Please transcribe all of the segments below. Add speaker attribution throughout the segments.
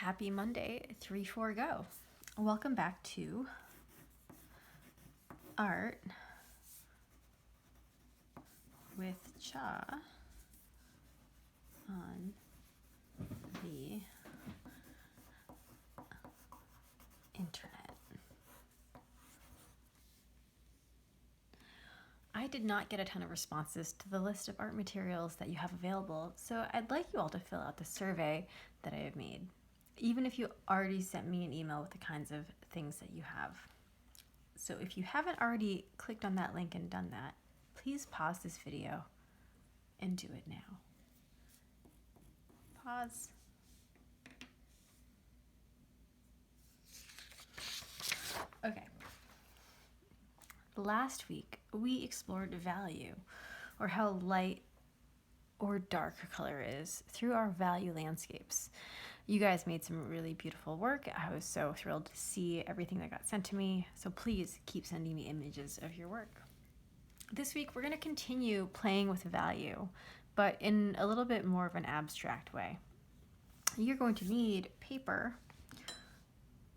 Speaker 1: Happy Monday, 3-4 go. Welcome back to Art with Cha on the internet. I did not get a ton of responses to the list of art materials that you have available, so I'd like you all to fill out the survey that I have made, even if you already sent me an email with the kinds of things that you have. So if you haven't already clicked on that link and done that, please pause this video and do it now. Pause. Okay. Last week, we explored value, or how light or dark a color is, through our value landscapes. You guys made some really beautiful work. I was so thrilled to see everything that got sent to me, so please keep sending me images of your work. This week, we're going to continue playing with value, but in a little bit more of an abstract way. You're going to need paper,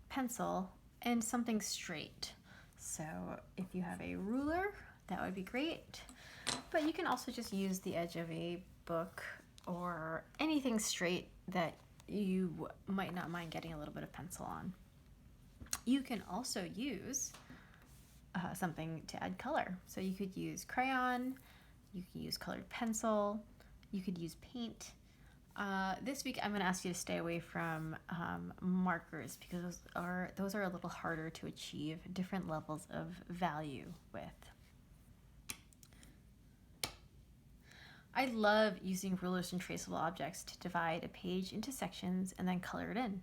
Speaker 1: pencil, and something straight. So if you have a ruler, that would be great, but you can also just use the edge of a book or anything straight that you might not mind getting a little bit of pencil on. You can also use something to add color. So you could use crayon, you can use colored pencil, you could use paint. This week I'm going to ask you to stay away from markers, because those are a little harder to achieve different levels of value with. I love using rulers and traceable objects to divide a page into sections and then color it in.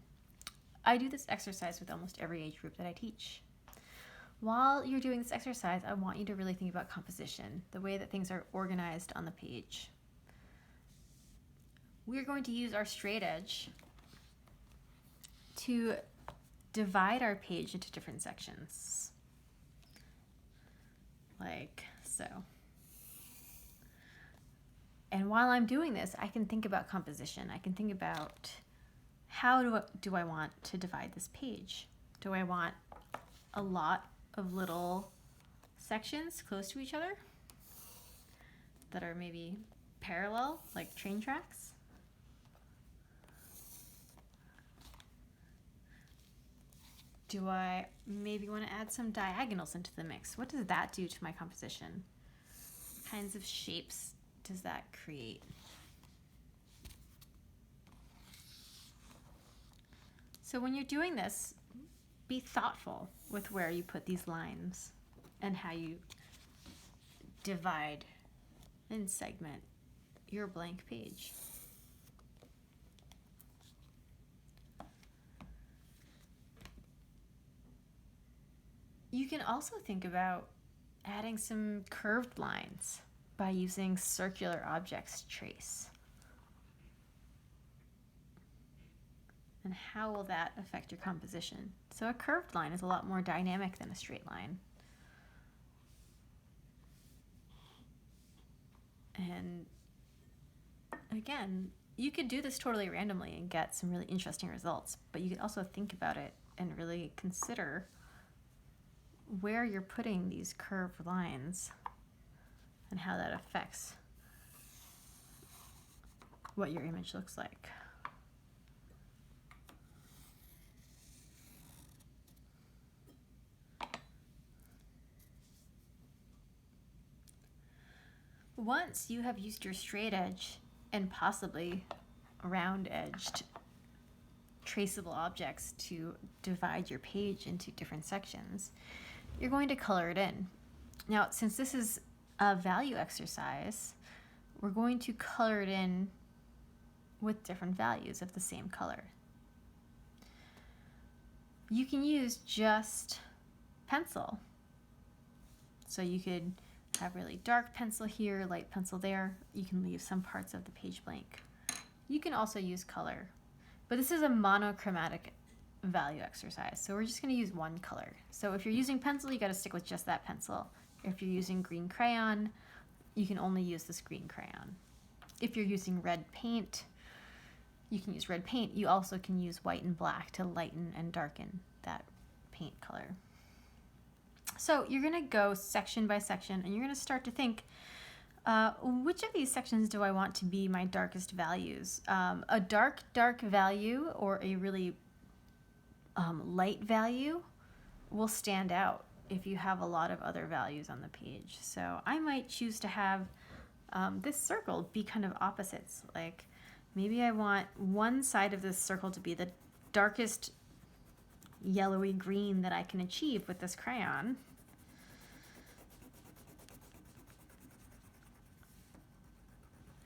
Speaker 1: I do this exercise with almost every age group that I teach. While you're doing this exercise, I want you to really think about composition, the way that things are organized on the page. We're going to use our straight edge to divide our page into different sections, like so. And while I'm doing this, I can think about composition. I can think about, how do I want to divide this page? Do I want a lot of little sections close to each other that are maybe parallel, like train tracks? Do I maybe want to add some diagonals into the mix? What does that do to my composition? What kinds of shapes does that create? So when you're doing this, be thoughtful with where you put these lines and how you divide and segment your blank page. You can also think about adding some curved lines by using circular objects to trace. And how will that affect your composition? So a curved line is a lot more dynamic than a straight line. And again, you could do this totally randomly and get some really interesting results, but you could also think about it and really consider where you're putting these curved lines and how that affects what your image looks like. Once you have used your straight edge and possibly round-edged traceable objects to divide your page into different sections, you're going to color it in. Now, since this is a value exercise, we're going to color it in with different values of the same color. You can use just pencil. So you could have really dark pencil here, light pencil there. You can leave some parts of the page blank. You can also use color, but this is a monochromatic value exercise, so we're just going to use one color. So if you're using pencil, you got to stick with just that pencil. If you're using green crayon, you can only use this green crayon. If you're using red paint, you can use red paint. You also can use white and black to lighten and darken that paint color. So you're going to go section by section, and you're going to start to think, which of these sections do I want to be my darkest values? A dark value or a really light value will stand out if you have a lot of other values on the page. So I might choose to have this circle be kind of opposites. Like maybe I want one side of this circle to be the darkest yellowy green that I can achieve with this crayon.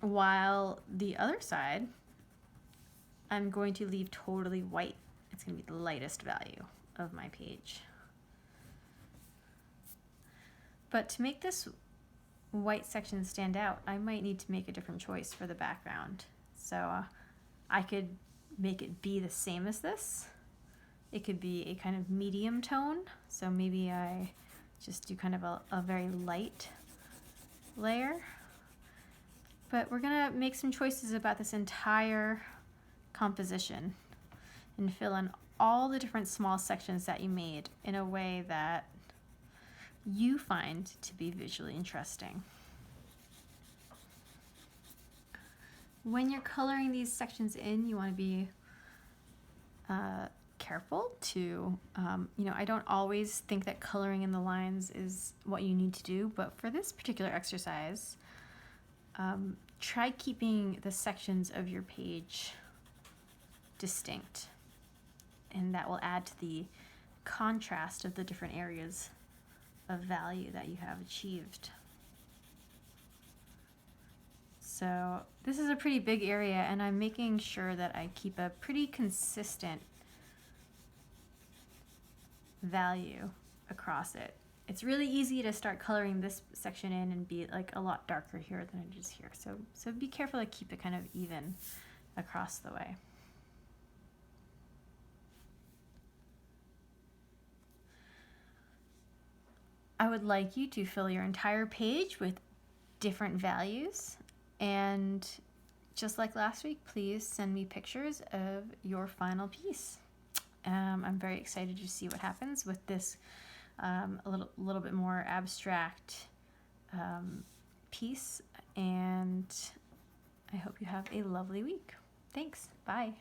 Speaker 1: While the other side, I'm going to leave totally white. It's going to be the lightest value of my page. But to make this white section stand out, I might need to make a different choice for the background. So I could make it be the same as this. It could be a kind of medium tone. So maybe I just do kind of a very light layer. But we're gonna make some choices about this entire composition and fill in all the different small sections that you made in a way that you find to be visually interesting. When you're coloring these sections in, you want to be careful to, I don't always think that coloring in the lines is what you need to do, but for this particular exercise, try keeping the sections of your page distinct, and that will add to the contrast of the different areas of value that you have achieved. So this is a pretty big area, and I'm making sure that I keep a pretty consistent value across it. It's really easy to start coloring this section in and be like a lot darker here than it is here. So be careful to keep it kind of even across the way. I would like you to fill your entire page with different values, and just like last week, please send me pictures of your final piece. I'm very excited to see what happens with this a little bit more abstract piece, and I hope you have a lovely week. Thanks. Bye.